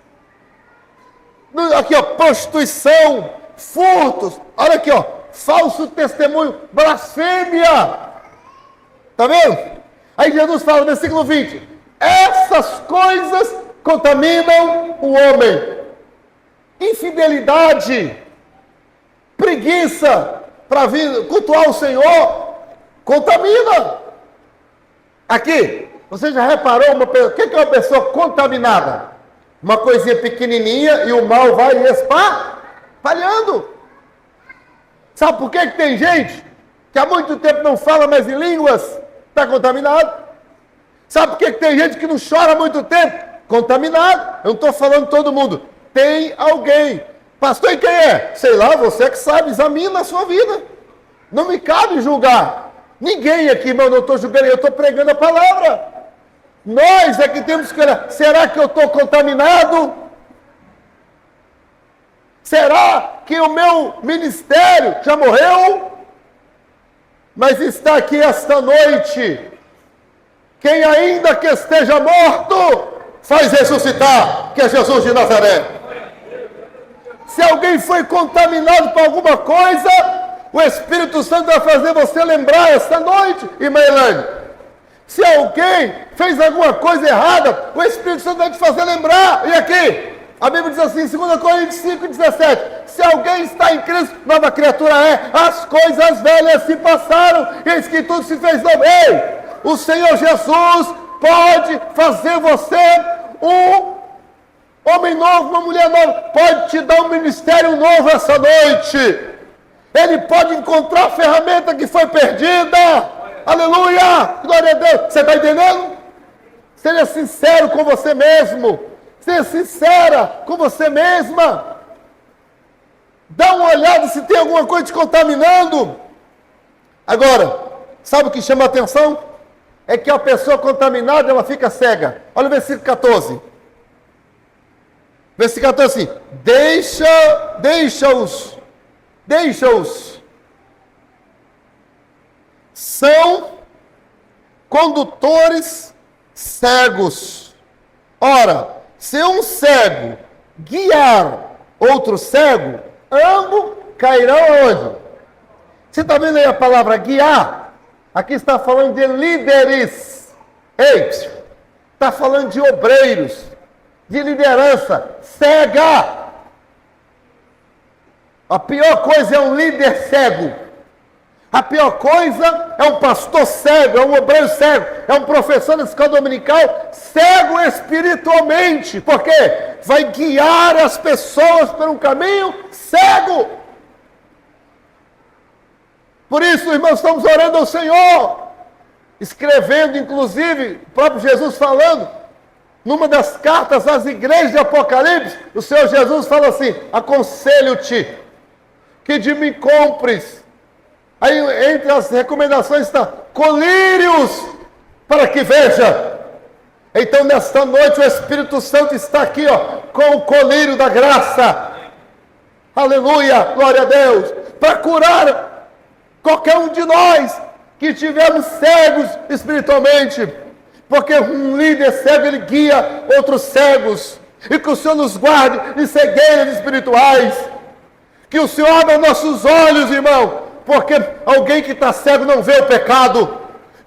Aqui, prostituição, furtos. Olha aqui, falso testemunho, blasfêmia. Está vendo? Aí Jesus fala no versículo 20. Essas coisas contaminam o homem. Infidelidade, preguiça para vir cultuar o Senhor, contamina. Aqui, você já reparou o que é uma pessoa contaminada? Uma coisinha pequenininha e o mal vai espalhando. Sabe por que tem gente que há muito tempo não fala mais em línguas? Está contaminado. Sabe por que tem gente que não chora há muito tempo? Contaminado. Eu não estou falando todo mundo. Tem alguém. Pastor, e quem é? Sei lá, você que sabe, examina a sua vida. Não me cabe julgar. Ninguém aqui, irmão, não estou julgando, eu estou pregando a palavra. Nós é que temos que olhar. Será que eu estou contaminado? Será que o meu ministério já morreu? Mas está aqui esta noite. Quem ainda que esteja morto, faz ressuscitar, que é Jesus de Nazaré. Se alguém foi contaminado por alguma coisa, o Espírito Santo vai fazer você lembrar esta noite, irmã Elaine. Se alguém fez alguma coisa errada, o Espírito Santo vai te fazer lembrar. E aqui, a Bíblia diz assim, 2 Coríntios 5,17, se alguém está em Cristo, nova criatura é, as coisas velhas se passaram, eis que tudo se fez novo. Ei, o Senhor Jesus pode fazer você um homem novo, uma mulher nova, pode te dar um ministério novo essa noite. Ele pode encontrar a ferramenta que foi perdida. Aleluia! Glória a Deus! Você está entendendo? Seja sincero com você mesmo. Seja sincera com você mesma. Dá uma olhada se tem alguma coisa te contaminando. Agora, sabe o que chama a atenção? É que a pessoa contaminada, ela fica cega. Olha o versículo 14. Versículo 14 assim, deixa-os, são condutores cegos. Ora, se um cego guiar outro cego, ambos cairão aonde? Você está vendo aí a palavra guiar? Aqui está falando de líderes. Ei, está falando de obreiros, de liderança cega. A pior coisa é um líder cego. A pior coisa é um pastor cego, é um obreiro cego, é um professor da escola dominical cego espiritualmente. Por quê? Vai guiar as pessoas por um caminho cego. Por isso, irmãos, estamos orando ao Senhor, escrevendo, inclusive, o próprio Jesus falando, numa das cartas às igrejas de Apocalipse, o Senhor Jesus fala assim, aconselho-te que de mim compres. Aí entre as recomendações está, colírios, para que veja. Então nesta noite o Espírito Santo está aqui, ó, com o colírio da graça. Aleluia, glória a Deus. Para curar qualquer um de nós que estivermos cegos espiritualmente. Porque um líder cego, ele guia outros cegos. E que o Senhor nos guarde de cegueiras espirituais. Que o Senhor abra nossos olhos, irmão. Porque alguém que está cego não vê o pecado.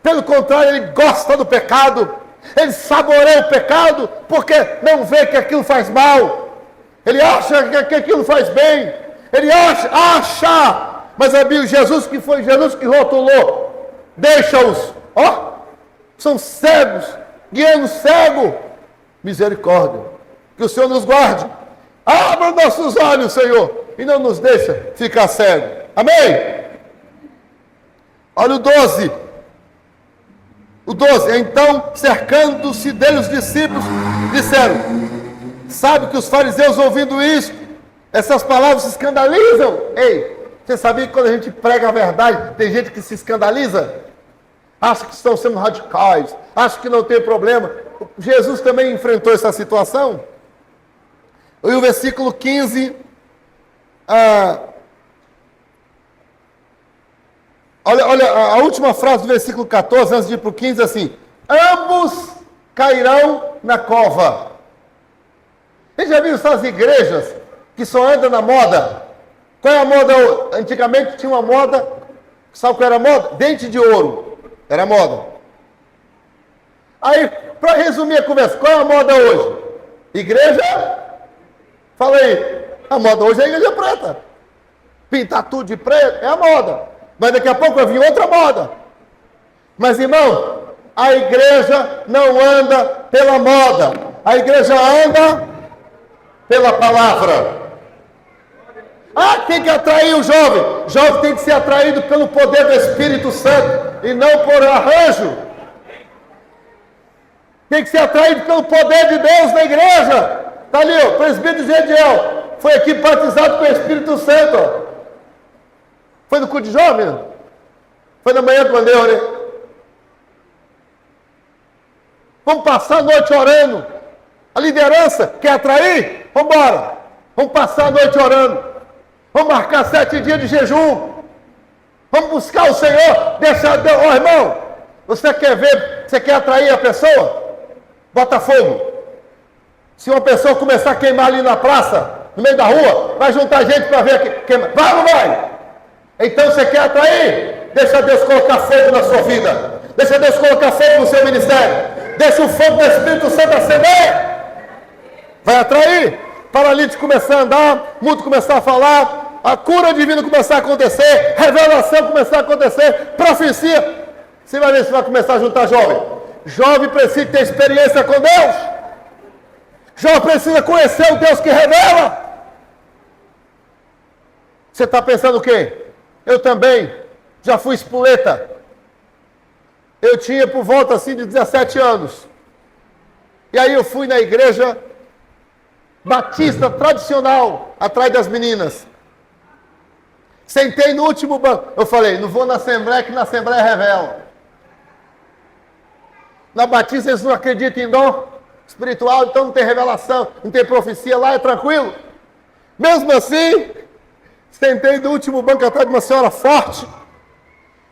Pelo contrário, ele gosta do pecado. Ele saboreia o pecado porque não vê que aquilo faz mal. Ele acha que aquilo faz bem. Ele acha. Mas é Jesus que foi Jesus que rotulou. Deixa-os. Ó. São cegos, guiando cego. Misericórdia. Que o Senhor nos guarde. Abra nossos olhos, Senhor. E não nos deixa ficar cego. Amém? Olha o 12. O 12. Então, cercando-se dele os discípulos, disseram. Sabe que os fariseus ouvindo isso, essas palavras se escandalizam. Ei, você sabia que quando a gente prega a verdade, tem gente que se escandaliza? Acha que estão sendo radicais, acha que não tem problema. Jesus também enfrentou essa situação. E o versículo 15, olha a última frase do versículo 14, antes de ir para o 15, assim, ambos cairão na cova. Você já viu essas igrejas que só andam na moda? Qual é a moda? Antigamente tinha uma moda, sabe qual era a moda? Dente de ouro. Era moda. Aí, para resumir a conversa, qual é a moda hoje? Igreja? Fala aí. A moda hoje é a igreja preta. Pintar tudo de preto é a moda. Mas daqui a pouco vai vir outra moda. Mas, irmão, a igreja não anda pela moda. A igreja anda pela palavra. Tem que atrair o jovem. O jovem tem que ser atraído pelo poder do Espírito Santo e não por arranjo. Tem que ser atraído pelo poder de Deus na igreja. Está ali, o presbítero Gediel foi aqui batizado com o Espírito Santo. Ó. Foi no culto de jovem? Foi na manhã do Mandeu, né? Vamos passar a noite orando. A liderança quer atrair? Vamos embora. Vamos passar a noite orando. Vamos marcar 7 dias de jejum. Vamos buscar o Senhor. Deixa Deus. Ó, irmão, você quer ver, você quer atrair a pessoa? Bota fogo. Se uma pessoa começar a queimar ali na praça, no meio da rua, vai juntar gente para ver aqui. Vai ou não vai? Então você quer atrair? Deixa Deus colocar fogo na sua vida. Deixa Deus colocar fogo no seu ministério. Deixa o fogo do Espírito Santo acender. Vai atrair. Paralítico começar a andar, mudo começar a falar, a cura divina começar a acontecer, revelação começar a acontecer, profecia. Você vai ver se vai começar a juntar jovem. Jovem precisa ter experiência com Deus. Jovem precisa conhecer o Deus que revela. Você está pensando o quê? Eu também já fui espoleta. Eu tinha por volta assim de 17 anos. E aí eu fui na igreja batista tradicional, atrás das meninas. Sentei no último banco. Eu falei, não vou na Assembleia, que na Assembleia revela. Na Batista eles não acreditam em dom espiritual, então não tem revelação, não tem profecia, lá é tranquilo. Mesmo assim, sentei no último banco atrás de uma senhora forte,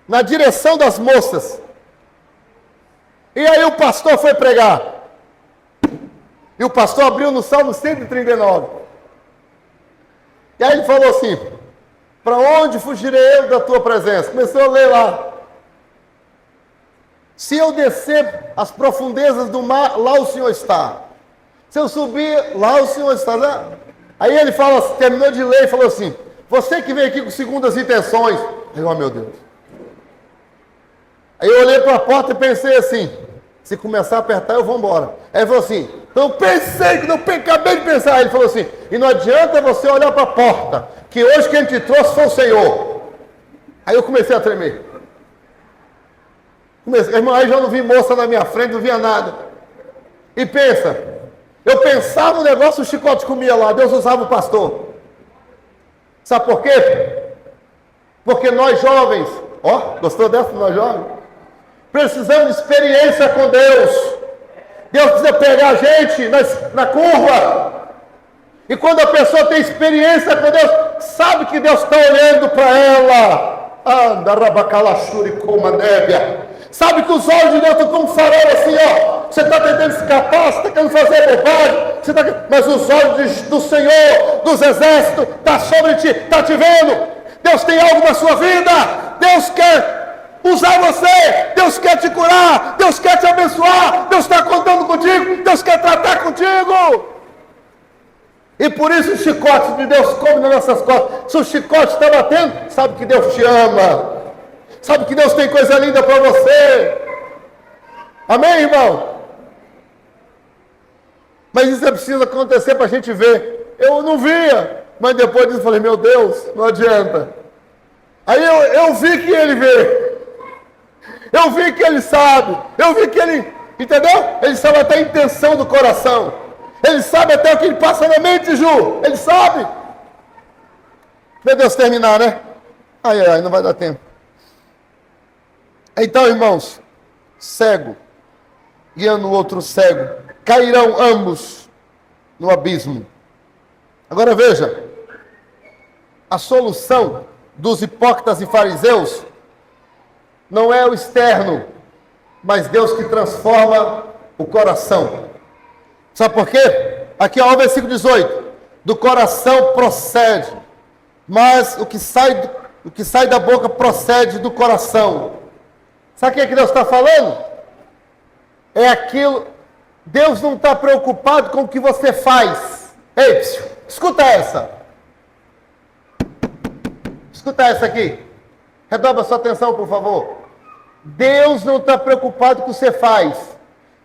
na direção das moças. E aí o pastor foi pregar. E o pastor abriu no Salmo 139. E aí ele falou assim, para onde fugirei eu da tua presença? Começou a ler lá. Se eu descer as profundezas do mar, lá o Senhor está. Se eu subir, lá o Senhor está. Aí ele fala, terminou de ler e falou assim, você que veio aqui com segundas intenções. Eu, oh meu Deus. Aí eu olhei para a porta e pensei assim, se começar a apertar eu vou embora. Aí ele falou assim, então pensei, que eu acabei de pensar. Aí ele falou assim, e não adianta você olhar para a porta, que hoje quem te trouxe foi o Senhor. Aí eu comecei a tremer. Irmão, aí já não vi moça na minha frente, não via nada. E pensa, eu pensava no negócio, o chicote comia lá, Deus usava o pastor. Sabe por quê? Porque nós jovens, gostou dessa, nós jovens? Precisamos de experiência com Deus. Deus precisa pegar a gente na curva. E quando a pessoa tem experiência com Deus, sabe que Deus está olhando para ela. Sabe que os olhos de Deus estão como um farol assim, Você está tentando escapar, você está querendo fazer bobagem, mas os olhos do Senhor, dos exércitos, está sobre ti, está te vendo. Deus tem algo na sua vida. Deus quer usar você. Deus quer te curar. Deus quer te abençoar. Deus está contando contigo. Deus quer tratar contigo. E por isso o chicote de Deus come nas nossas costas. Se o chicote está batendo, sabe que Deus te ama. Sabe que Deus tem coisa linda para você. Amém, irmão? Mas isso precisa acontecer para a gente ver. Eu não via, mas depois disso eu falei, meu Deus, não adianta. Aí eu vi que ele vê. Eu vi que ele sabe. Eu vi que ele, entendeu? Ele sabe até a intenção do coração. Ele sabe até o que ele passa na mente, Ju. Ele sabe. Meu Deus, terminar, né? Ai, não vai dar tempo. Então, irmãos, cego, guiando o outro cego, cairão ambos no abismo. Agora veja, a solução dos hipócritas e fariseus não é o externo, mas Deus que transforma o coração. Sabe por quê? Aqui ó, o versículo 18, do coração procede, mas o que sai da boca procede do coração. Sabe o que é que Deus está falando? É aquilo, Deus não está preocupado com o que você faz. Ei, escuta essa. Escuta essa aqui. Redobra sua atenção, por favor. Deus não está preocupado com o que você faz.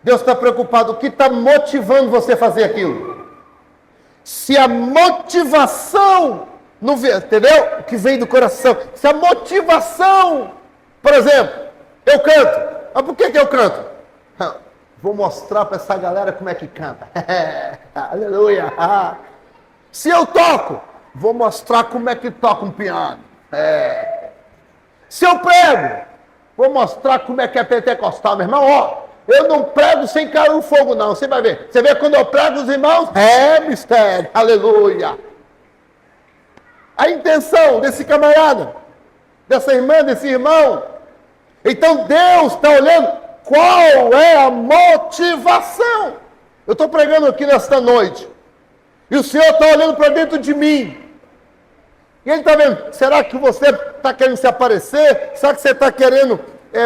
Deus está preocupado com o que está motivando você a fazer aquilo. Se a motivação, não vê, entendeu? O que vem do coração. Se a motivação, por exemplo, eu canto. Mas por que eu canto? Vou mostrar para essa galera como é que canta. Aleluia. Se eu toco, vou mostrar como é que toca um piano. Se eu prego, vou mostrar como é que é pentecostal, meu irmão. Eu não prego sem cair no fogo, não. Você vai ver. Você vê quando eu prego os irmãos? Mistério. Aleluia. A intenção desse camarada, dessa irmã, desse irmão. Então Deus está olhando qual é a motivação. Eu estou pregando aqui nesta noite. E o Senhor está olhando para dentro de mim. E Ele está vendo, será que você está querendo se aparecer? Será que você está querendo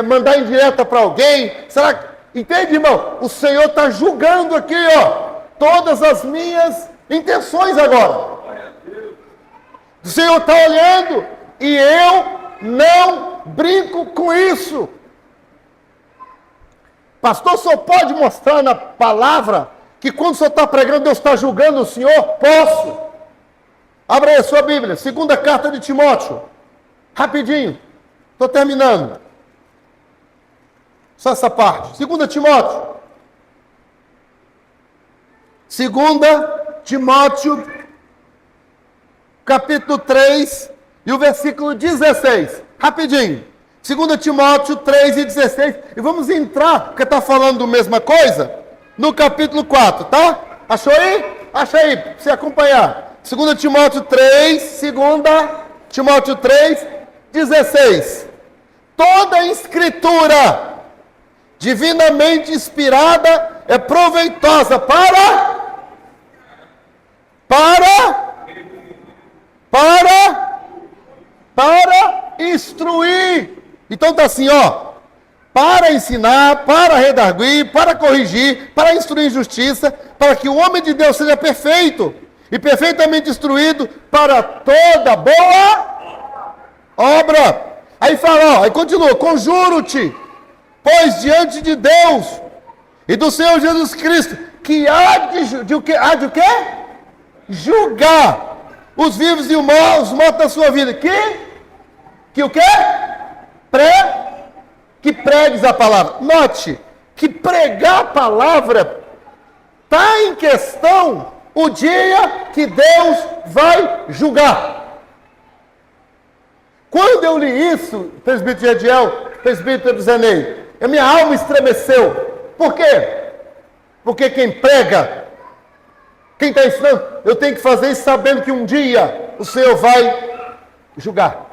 mandar indireta para alguém? Será que... Entende, irmão? O Senhor está julgando aqui, ó, todas as minhas intenções agora. O Senhor está olhando e eu não brinco com isso. Pastor, só pode mostrar na palavra que quando o senhor está pregando, Deus está julgando o senhor? Posso. Abra aí a sua Bíblia, segunda carta de Timóteo. Rapidinho, estou terminando. Só essa parte. Segunda Timóteo. Segunda Timóteo, capítulo 3 e o versículo 16. Rapidinho. 2 Timóteo 3 e 16. E vamos entrar, porque está falando a mesma coisa, no capítulo 4, tá? Achou aí? Acha aí, para você acompanhar. 2 Timóteo 3, 2 Timóteo 3, 16. Toda a escritura divinamente inspirada é proveitosa para instruir. Então está assim, ó, para ensinar, para redarguir, para corrigir, para instruir em justiça, para que o homem de Deus seja perfeito e perfeitamente instruído para toda boa obra. Aí fala, ó, aí continua, conjuro-te, pois diante de Deus e do Senhor Jesus Cristo, que há de o quê? Julgar os vivos e os mortos da sua vida. Que o quê? Que pregues a palavra. Note que pregar a palavra está em questão o dia que Deus vai julgar. Quando eu li isso, presbítero Ediel, presbítero Zenei, a minha alma estremeceu. Por quê? Porque quem prega, quem está ensinando, eu tenho que fazer isso sabendo que um dia o Senhor vai julgar.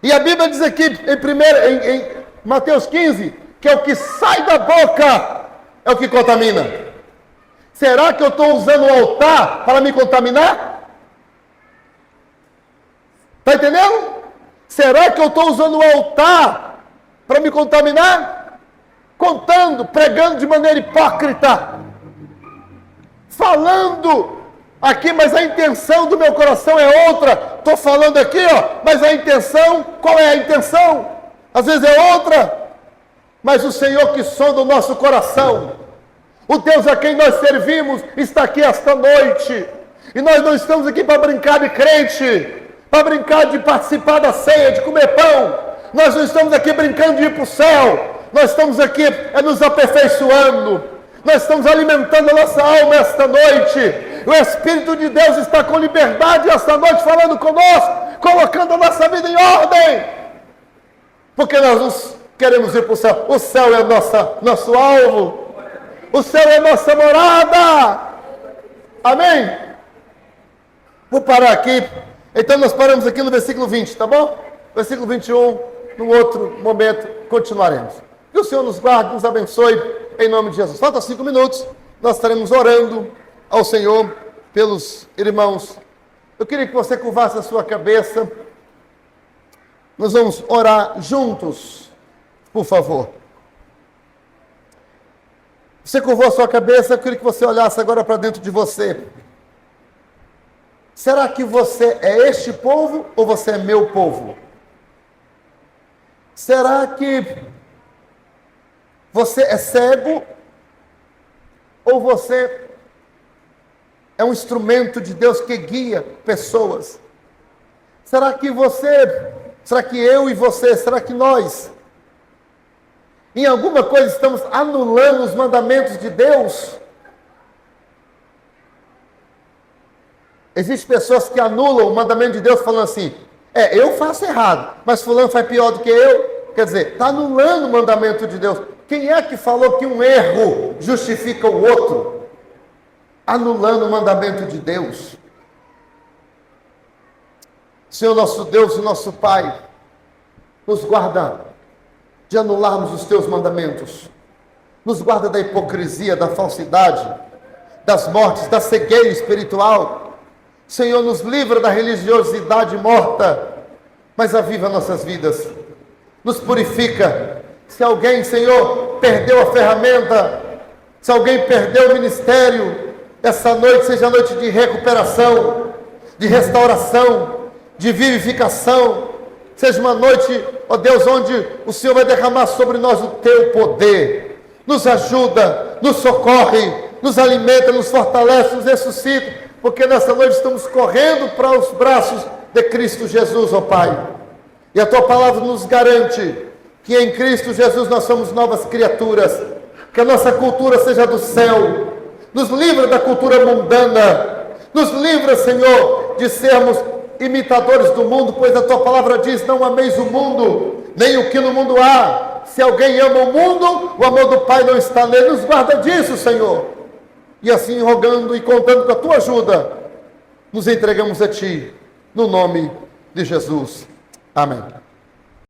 E a Bíblia diz aqui em Mateus 15, que é o que sai da boca, é o que contamina. Será que eu estou usando o altar para me contaminar? Está entendendo? Será que eu estou usando o altar para me contaminar? Contando, pregando de maneira hipócrita. Falando aqui, mas a intenção do meu coração é outra. Estou falando aqui, ó, mas a intenção, qual é a intenção? Às vezes é outra. Mas o Senhor que sonda o nosso coração, o Deus a quem nós servimos, está aqui esta noite. E nós não estamos aqui para brincar de crente, para brincar de participar da ceia, de comer pão. Nós não estamos aqui brincando de ir para o céu. Nós estamos aqui nos aperfeiçoando. Nós estamos alimentando a nossa alma esta noite. O Espírito de Deus está com liberdade esta noite falando conosco, colocando a nossa vida em ordem. Porque nós queremos ir para o céu. O céu é nosso alvo. O céu é nossa morada. Amém? Vou parar aqui. Então nós paramos aqui no versículo 20, tá bom? Versículo 21, num outro momento, continuaremos. Que o Senhor nos guarde, nos abençoe, em nome de Jesus. Falta 5 minutos, nós estaremos orando ao Senhor pelos irmãos. Eu queria que você curvasse a sua cabeça. Nós vamos orar juntos, por favor. Você curvou a sua cabeça, eu queria que você olhasse agora para dentro de você. Será que você é este povo ou você é meu povo? Será que você é cego ou você é um instrumento de Deus que guia pessoas? Será que eu e você, será que nós, em alguma coisa estamos anulando os mandamentos de Deus? Existem pessoas que anulam o mandamento de Deus falando assim, eu faço errado, mas fulano faz pior do que eu. Quer dizer, está anulando o mandamento de Deus. Quem é que falou que um erro justifica o outro? Anulando o mandamento de Deus. Senhor nosso Deus e nosso Pai, nos guarda de anularmos os teus mandamentos. Nos guarda da hipocrisia, da falsidade, das mortes, da cegueira espiritual. Senhor, nos livra da religiosidade morta, mas aviva nossas vidas, nos purifica. Se alguém, Senhor, perdeu a ferramenta, se alguém perdeu o ministério, essa noite seja noite de recuperação, de restauração, de vivificação. Seja uma noite, ó Deus, onde o Senhor vai derramar sobre nós o teu poder. Nos ajuda, nos socorre, nos alimenta, nos fortalece, nos ressuscita, porque nessa noite estamos correndo para os braços de Cristo Jesus, ó Pai. E a tua palavra nos garante que em Cristo Jesus nós somos novas criaturas, que a nossa cultura seja do céu. Nos livra da cultura mundana, nos livra, Senhor, de sermos imitadores do mundo, pois a tua palavra diz: não ameis o mundo, nem o que no mundo há. Se alguém ama o mundo, o amor do Pai não está nele. Nos guarda disso, Senhor. E assim, rogando e contando com a tua ajuda, nos entregamos a ti, no nome de Jesus. Amém.